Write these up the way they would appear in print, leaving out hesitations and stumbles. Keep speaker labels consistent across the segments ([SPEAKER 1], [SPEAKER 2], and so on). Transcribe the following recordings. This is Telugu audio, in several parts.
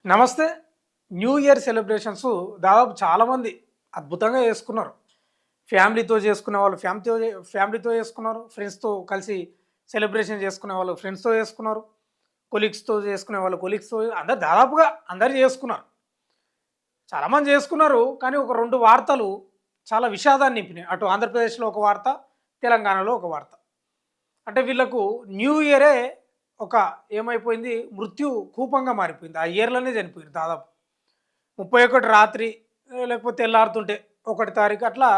[SPEAKER 1] నమస్తే. న్యూ ఇయర్ సెలబ్రేషన్స్ దాదాపు చాలామంది అద్భుతంగా చేసుకున్నారు. ఫ్యామిలీతో చేసుకునే వాళ్ళు ఫ్యామిలీతో చేసుకున్నారు. ఫ్రెండ్స్‌తో కలిసి సెలబ్రేషన్ చేసుకునే వాళ్ళు ఫ్రెండ్స్‌తో చేసుకున్నారు. కొలీగ్స్‌తో చేసుకునే వాళ్ళు కొలీగ్స్‌తో అందరూ దాదాపుగా అందరూ చేసుకున్నారు. చాలామంది చేసుకున్నారు. కానీ ఒక 2 వార్తలు చాలా విషాదాన్ని నింపినాయి. అటు ఆంధ్రప్రదేశ్‌లో ఒక వార్త, తెలంగాణలో ఒక వార్త. అంటే వీళ్ళకు న్యూ ఇయరే ఒక ఏమైపోయింది మృత్యు కూపంగా మారిపోయింది. ఆ ఇయర్‌లోనే చనిపోయారు దాదాపు. 31 రాత్రి లేకపోతే తెల్లారుతుంటే 1 తారీఖు అట్లా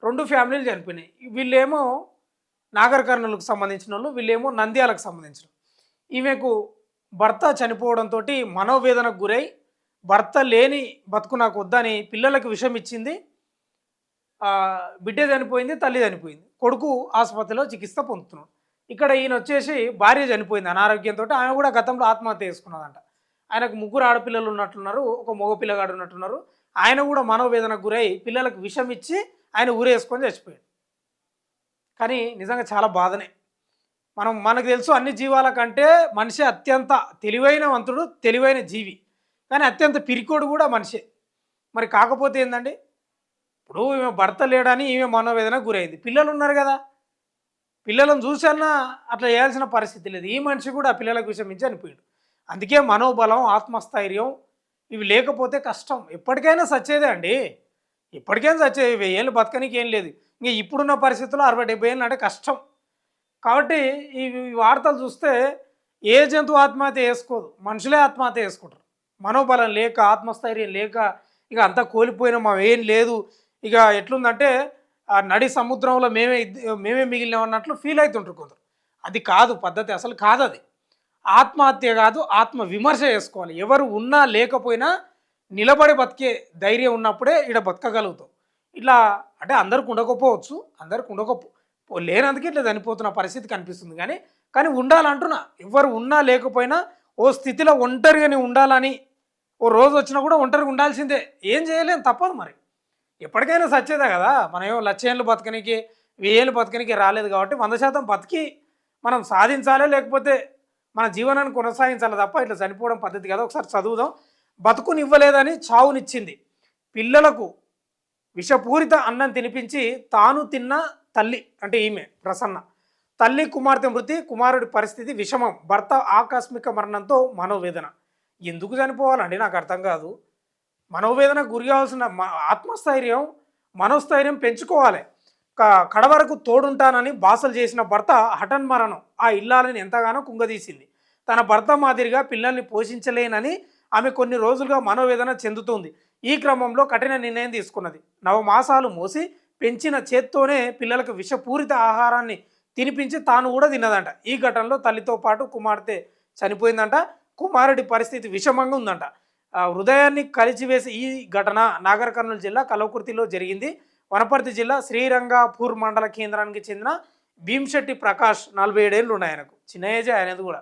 [SPEAKER 1] 2 ఫ్యామిలీలు చనిపోయినాయి. వీళ్ళేమో నాగర్ కర్నూల్‌కి సంబంధించినోళ్ళు, వీళ్ళేమో నంద్యాలకు సంబంధించిన. ఈమెకు భర్త చనిపోవడంతోటి మనోవేదనకు గురై భర్త లేని బతుకు నాకు వద్దని పిల్లలకి విషం ఇచ్చింది. బిడ్డ చనిపోయింది, తల్లి చనిపోయింది. కొడుకు ఆసుపత్రిలో చికిత్స పొందుతున్నాడు. ఇక్కడ ఈయనొచ్చేసి భార్య చనిపోయింది అనారోగ్యంతో. ఆమె కూడా గతంలో ఆత్మహత్య చేసుకున్నదంట. ఆయనకు 3 ఆడపిల్లలు ఉన్నట్టున్నారు. ఒక మగ పిల్లగాడు ఉన్నట్టున్నారు. ఆయన కూడా మనోవేదనకు గురై పిల్లలకు విషం ఇచ్చి ఆయన ఊరేసుకొని చచ్చిపోయాడు. కానీ నిజంగా చాలా బాధనే. మనకు తెలుసు అన్ని జీవాల కంటే మనిషి అత్యంత తెలివైనవంతుడు, తెలివైన జీవి. కానీ అత్యంత పిరికోడు కూడా మనిషే. మరి కాకపోతే ఏందండి, ఇప్పుడు ఈమె భర్త లేడని ఈమె మనోవేదనకు గురైంది. పిల్లలు ఉన్నారు కదా! పిల్లలను చూసన్నా అట్లా చేయాల్సిన పరిస్థితి లేదు. ఈ మనిషి కూడా పిల్లలకు విషయం ఇచ్చి చనిపోయాడు. అందుకే మనోబలం, ఆత్మస్థైర్యం ఇవి లేకపోతే కష్టం. ఎప్పటికైనా సచ్చేదే అండి. ఎప్పటికైనా సచ్చేది. 1000 ఏళ్ళు బతకనికి ఏం లేదు. ఇంక ఇప్పుడున్న పరిస్థితుల్లో 60, 70 ఏళ్ళు అంటే కష్టం. కాబట్టి ఈ వార్తలు చూస్తే ఏ జంతువు ఆత్మహత్య చేసుకోదు. మనుషులే ఆత్మహత్య చేసుకుంటారు. మనోబలం లేక, ఆత్మస్థైర్యం లేక ఇక అంతా కోల్పోయినాం, ఏం లేదు. ఇక ఎట్లుందంటే ఆ నడి సముద్రంలో మేమే మిగిలినాం అన్నట్లు ఫీల్ అవుతుంటారు కొందరు. అది కాదు పద్ధతి, అసలు కాదు అది. ఆత్మహత్య కాదు, ఆత్మ విమర్శ చేసుకోవాలి. ఎవరు ఉన్నా లేకపోయినా నిలబడి బతికే ధైర్యం ఉన్నప్పుడే ఈడ బతకగలుగుతాం. ఇట్లా అంటే అందరికి ఉండకపోవచ్చు, అందరికి లేనందుకే ఇట్లా చనిపోతున్న పరిస్థితి కనిపిస్తుంది. కానీ ఉండాలంటున్నా. ఎవరు ఉన్నా లేకపోయినా ఓ స్థితిలో ఒంటరిగానే ఉండాలని, ఓ రోజు వచ్చినా కూడా ఒంటరిగా ఉండాల్సిందే. ఏం చేయలేం, తప్పదు మరి. ఎప్పటికైనా సచ్చేదే కదా! మనం ఏమో 1,00,000 ఏళ్ళు బతకనికి, 1000 ఏళ్ళు బతకనికి రాలేదు కాబట్టి 100% బతికి మనం సాధించాలి, లేకపోతే మన జీవనాన్ని కొనసాగించాలి తప్ప ఇట్లా చనిపోవడం పద్ధతి కాదు. ఒకసారి చదువుదాం. బతుకునివ్వలేదని చావునిచ్చింది. పిల్లలకు విషపూరిత అన్నం తినిపించి తాను తిన్న తల్లి అంటే ఈమె ప్రసన్న. తల్లి కుమార్తె మృతి, కుమారుడి పరిస్థితి విషమం. భర్త ఆకస్మిక మరణంతో మనోవేదన. ఎందుకు చనిపోవాలండి నాకు అర్థం కాదు. మనోవేదనకు గురి కావాల్సిన ఆత్మస్థైర్యం, మనోస్థైర్యం పెంచుకోవాలి. కడవరకు తోడుంటానని బాసలు చేసిన భర్త హఠన్మరణం ఆ ఇల్లాలని ఎంతగానో కుంగదీసింది. తన భర్త మాదిరిగా పిల్లల్ని పోషించలేనని ఆమె కొన్ని రోజులుగా మనోవేదన చెందుతుంది. ఈ క్రమంలో కఠిన నిర్ణయం తీసుకున్నది. 9 మాసాలు మోసి పెంచిన చేత్తోనే పిల్లలకు విషపూరిత ఆహారాన్ని తినిపించి తాను కూడా తిన్నదంట. ఈ ఘటనలో తల్లితో పాటు కుమార్తె చనిపోయిందంట. కుమారుడి పరిస్థితి విషమంగా ఉందంట. హృదయాన్ని కలిచివేసి ఈ ఘటన నాగర్ కర్నూలు జిల్లా కల్వకుర్తిలో జరిగింది. వనపర్తి జిల్లా శ్రీరంగపూర్ మండల కేంద్రానికి చెందిన భీంశెట్టి ప్రకాష్ 47 ఏళ్ళు ఉన్నాయి ఆయనకు. చిన్న ఏజే ఆయనది కూడా.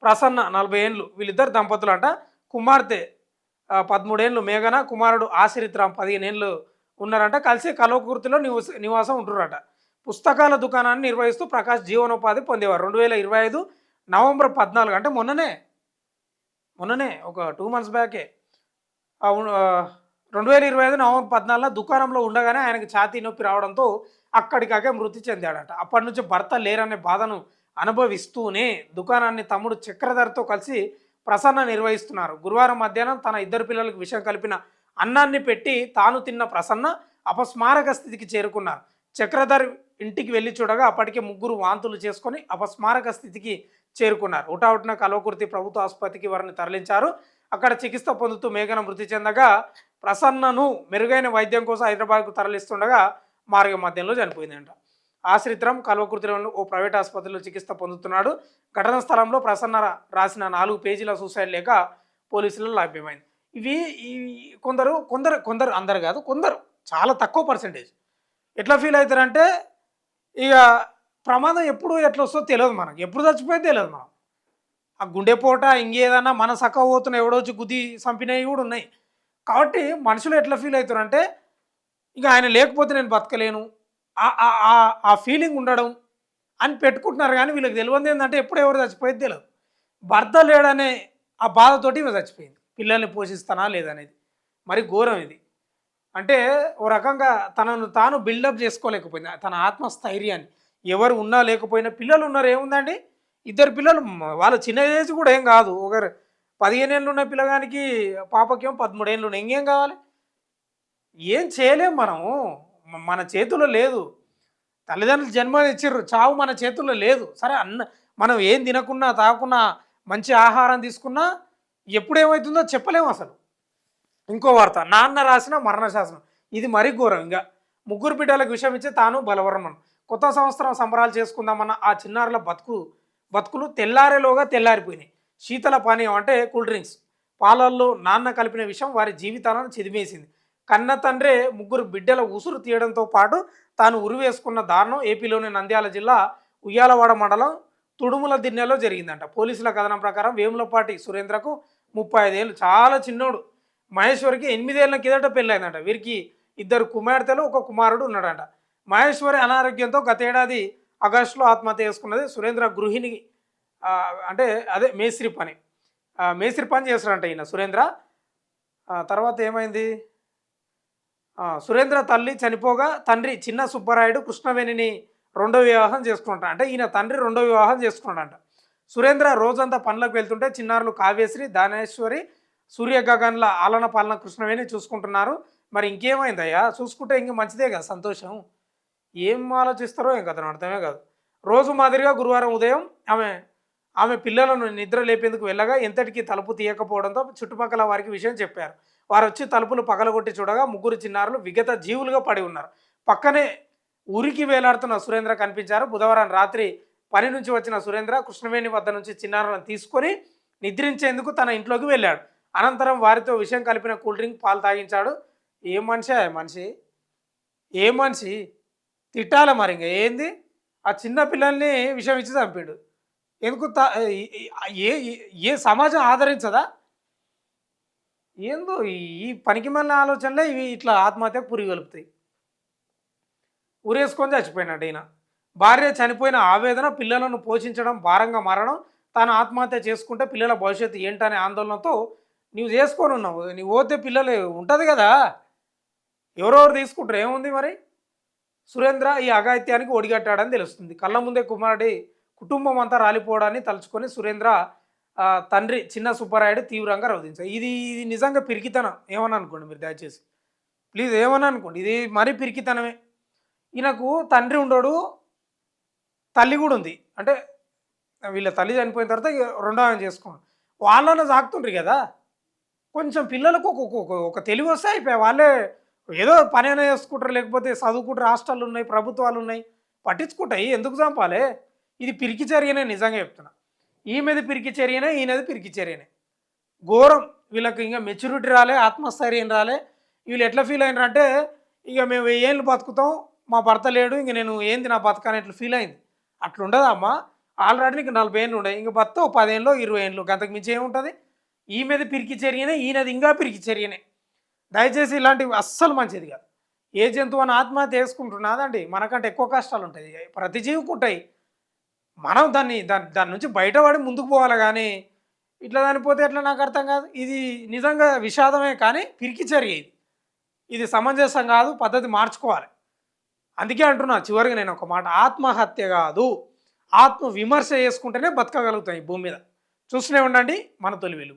[SPEAKER 1] ప్రసన్న 40 ఏళ్ళు. వీళ్ళిద్దరు దంపతులు అంట. కుమార్తె 13 ఏళ్ళు మేఘన, కుమారుడు ఆశ్రిత్ రామ్ 15 ఏళ్ళు ఉన్నారంట. కలిసి కల్వకుర్తిలో నివాసం ఉంటున్నారట. పుస్తకాల దుకాణాన్ని నిర్వహిస్తూ ప్రకాష్ జీవనోపాధి పొందేవారు. 2025 నవంబర్ 14 అంటే మొన్ననే ఒక 2 మంత్స్ బ్యాకే 2025 నవంబర్ 14 దుకాణంలో ఉండగానే ఆయనకు ఛాతీ నొప్పి రావడంతో అక్కడికాకే మృతి చెందాడట. అప్పటి నుంచి భర్త లేరనే బాధను అనుభవిస్తూనే దుకాణాన్ని తమ్ముడు చక్రధర్తో కలిసి ప్రసన్న నిర్వహిస్తున్నారు. గురువారం మధ్యాహ్నం తన 2 పిల్లలకు విషం కలిపిన అన్నాన్ని పెట్టి తాను తిన్న ప్రసన్న అపస్మారక స్థితికి చేరుకున్నారు. చక్రధర్ ఇంటికి వెళ్ళి చూడగా అప్పటికే 3 వాంతులు చేసుకొని అపస్మారక స్థితికి చేరుకున్నారు. హుటాహుటిన కల్వకుర్తి ప్రభుత్వ ఆసుపత్రికి వారిని తరలించారు. అక్కడ చికిత్స పొందుతూ మేఘన మృతి చెందగా ప్రసన్నను మెరుగైన వైద్యం కోసం హైదరాబాద్కు తరలిస్తుండగా మార్గ మధ్యంలో చనిపోయిందంట. ఆశ్రిత్రం కల్వకుర్తిలోని ఓ ప్రైవేట్ ఆసుపత్రిలో చికిత్స పొందుతున్నాడు. ఘటనా స్థలంలో ప్రసన్న రాసిన 4 పేజీల సూసైడ్ లేఖ పోలీసులు లభ్యమైంది. ఇవి కొందరు అందరు కాదు, కొందరు చాలా తక్కువ పర్సెంటేజ్ ఎట్లా ఫీల్ అవుతారంటే ఇక ప్రమాదం ఎప్పుడు ఎట్లా వస్తుందో తెలియదు, మనకు ఎప్పుడు చచ్చిపోయేది తెలియదు. మనం ఆ గుండెపోట ఇంకేదన్నా మన సక్క పోతున్న ఎవడొచ్చి గుద్ది చంపినవి కూడా ఉన్నాయి. కాబట్టి మనుషులు ఎట్లా ఫీల్ అవుతారంటే ఇక ఆయన లేకపోతే నేను బతకలేను ఆ ఫీలింగ్ ఉండడం అని పెట్టుకుంటున్నారు. కానీ వీళ్ళకి తెలియదు ఏంటంటే ఎప్పుడు ఎవరు చచ్చిపోయేది తెలియదు. భర్త లేడనే ఆ బాధతోటి ఈమె చచ్చిపోయింది. పిల్లల్ని పోషిస్తానా లేదనేది. మరి ఘోరం ఇది. అంటే ఓ రకంగా తనను తాను బిల్డప్ చేసుకోలేకపోయింది. తన ఆత్మస్థైర్యాన్ని. ఎవరు ఉన్నా లేకపోయినా పిల్లలు ఉన్నారు ఏముందండి? ఇద్దరు పిల్లలు వాళ్ళ చిన్న ఏజ్ కూడా ఏం కాదు. ఒకరు 15 ఏళ్ళు ఉన్న పిల్లగానికి పాపకేమో 13 ఏళ్ళు ఉన్నాయి. ఇంకేం కావాలి? ఏం చేయలేం మనము. మన చేతుల్లో లేదు. తల్లిదండ్రులు జన్మనిచ్చిర్రు. చావు మన చేతుల్లో లేదు. సరే మనం ఏం తినకున్నా, తాగకున్నా, మంచి ఆహారం తీసుకున్నా ఎప్పుడేమైతుందో చెప్పలేము అసలు. ఇంకో వార్త నాన్న రాసిన మరణ శాసనం. ఇది మరీ ఘోరం. ఇంకా ముగ్గురు బిడ్డలకు విషయం ఇచ్చి తాను బలవరమను. కొత్త సంవత్సరం సంబరాలు చేసుకుందామన్న ఆ చిన్నారుల బతుకులు తెల్లారేలోగా తెల్లారిపోయినాయి. శీతల పానీయం అంటే కూల్ డ్రింక్స్ పాలల్లో నాన్న కలిపిన విషయం వారి జీవితాలను చిదిమేసింది. కన్న తండ్రే ముగ్గురు బిడ్డల ఉసురు తీయడంతో పాటు తాను ఉరివేసుకున్న దారుణం ఏపీలోని నంద్యాల జిల్లా ఉయ్యాలవాడ మండలం తుడుముల దిన్నెలో జరిగిందంట. పోలీసుల కథనం ప్రకారం వేములపాటి సురేంద్రకు 35 ఏళ్ళు, చాలా చిన్నోడు. మహేశ్వరికి 8 ఏళ్ల కిందట పెళ్ళైందంట. వీరికి 2 కుమార్తెలు, 1 కుమారుడు ఉన్నాడంట. మహేశ్వరి అనారోగ్యంతో గతేడాది ఆగస్టులో ఆత్మహత్య చేసుకున్నది. సురేంద్ర గృహిణి, అంటే అదే మేస్త్రి పని చేస్తాడంట ఈయన సురేంద్ర. తర్వాత ఏమైంది? సురేంద్ర తల్లి చనిపోగా తండ్రి చిన్న సుబ్బరాయుడు కృష్ణవేణిని రెండో వివాహం చేసుకుంటాడు. అంటే ఈయన తండ్రి రెండో వివాహం చేసుకున్నాడంట. సురేంద్ర రోజంతా పనులకు వెళ్తుంటే చిన్నారులు కావ్యశ్రీ, దానేశ్వరి, సూర్య గగన్ల ఆలన పాలన కృష్ణవేణి చూసుకుంటున్నారు. మరి ఇంకేమైందయ్యా? చూసుకుంటే ఇంక మంచిదే కదా, సంతోషం. ఏం ఆలోచిస్తారో ఏం కదా, అర్థమే కాదు. రోజు మాదిరిగా గురువారం ఉదయం ఆమె పిల్లలను నిద్ర లేపేందుకు వెళ్ళగా ఎంతటికీ తలుపు తీయకపోవడంతో చుట్టుపక్కల వారికి విషయం చెప్పారు. వారు వచ్చి తలుపులు పగలగొట్టి చూడగా ముగ్గురు చిన్నారులు విగత జీవులుగా పడి ఉన్నారు. పక్కనే ఉరికి వేలాడుతున్న సురేంద్ర కనిపించారు. బుధవారం రాత్రి పని నుంచి వచ్చిన సురేంద్ర కృష్ణవేణి వద్ద నుంచి చిన్నారులను తీసుకొని నిద్రించేందుకు తన ఇంట్లోకి వెళ్ళాడు. అనంతరం వారితో విషయం కలిపిన కూల్ డ్రింక్, పాలు తాగించాడు. ఏం మనిషి తిట్టాలి మరి. ఇంకా ఏంది? ఆ చిన్న పిల్లల్ని విషయం ఇచ్చి చంపాడు. ఎందుకు? ఏ సమాజం ఆదరించదా? ఏందో ఈ పనికిమాలిన ఆలోచనలే ఇవి ఇట్లా ఆత్మహత్యకు పురిగొల్పుతాయి. ఉరేసుకొని చచ్చిపోయినాడు ఈయన. భార్య చనిపోయిన ఆవేదన, పిల్లలను పోషించడం భారంగా మారడం, తాను ఆత్మహత్య చేసుకుంటే పిల్లల భవిష్యత్తు ఏంటనే ఆందోళనతో నువ్వు చేసుకొని ఉన్నావు. నువ్వు పోతే పిల్లలు ఉంటుంది కదా, ఎవరెవరు తీసుకుంటారు, ఏముంది మరి? సురేంద్ర ఈ అఘాయిత్యానికి ఒడిగట్టాడని తెలుస్తుంది. కళ్ళ ముందే కుమారుడి కుటుంబం అంతా రాలిపోవడాన్ని తలుచుకొని సురేంద్ర తండ్రి చిన్న సుబ్బరాయుడు తీవ్రంగా రోధించారు. ఇది నిజంగా పిరికితనం ఏమని అనుకోండి మీరు, దయచేసి ప్లీజ్ ఏమని అనుకోండి, ఇది మరీ పిరికితనమే. ఈయనకు తండ్రి ఉండడు, తల్లి కూడా ఉంది. అంటే వీళ్ళ తల్లి చనిపోయిన తర్వాత రెండో ఆయన చేసుకోండి. వాళ్ళని సాకుతుండ్రు కదా. కొంచెం పిల్లలకు ఒక తెలివి వస్తే అయిపోయి వాళ్ళే ఏదో పని అయినా చేసుకుంటారు, లేకపోతే చదువుకుంటారు. హాస్టళ్ళు ఉన్నాయి, ప్రభుత్వాలు ఉన్నాయి, పట్టించుకుంటాయి. ఎందుకు చంపాలి? ఇది పిరికి చర్యనే, నిజంగా చెప్తున్నా. ఈమెది పిరికి చర్యనే, ఈయనది పిరికి చర్యనే. ఘోరం. వీళ్ళకి ఇంకా మెచ్యూరిటీ రాలే, ఆత్మస్థైర్యం రాలే. వీళ్ళు ఎట్లా ఫీల్ అయినారంటే, ఇక మేము 1000 ఏళ్ళు బతుకుతాం, మా భర్త లేడు, ఇంక నేను ఏంది నా బతకని ఇట్లా ఫీల్ అయింది. అట్లుండదమ్మా. ఆల్రెడీ నీకు 40 ఏళ్ళు ఉండే, ఇంక బతుకు 10 ఏళ్ళు 20 ఏళ్ళు, గంతకు మించి ఏముంటుంది? ఈమెది పిరికి చర్యనే, ఈయనది ఇంకా పిరికి చర్యనే. దయచేసి ఇలాంటివి అస్సలు మంచిది కాదు. ఏ జంతువు అని ఆత్మహత్య చేసుకుంటున్నదండి, మనకంటే ఎక్కువ కష్టాలు ఉంటాయి, ప్రతి జీవికి ఉంటాయి. మనం దాని నుంచి బయటపడి ముందుకు పోవాలి. కానీ ఇట్లా చనిపోతే ఎట్లా నాకు అర్థం కాదు. ఇది నిజంగా విషాదమే, కానీ పిరికి చర్య ఇది సమంజసం కాదు. పద్ధతి మార్చుకోవాలి. అందుకే అంటున్నా చివరికి నేను ఒక మాట, ఆత్మహత్య కాదు, ఆత్మ విమర్శ చేసుకుంటేనే బతకగలుగుతాం ఈ భూమి మీద. చూస్తూనే ఉండండి మన తొలి వెలుగు.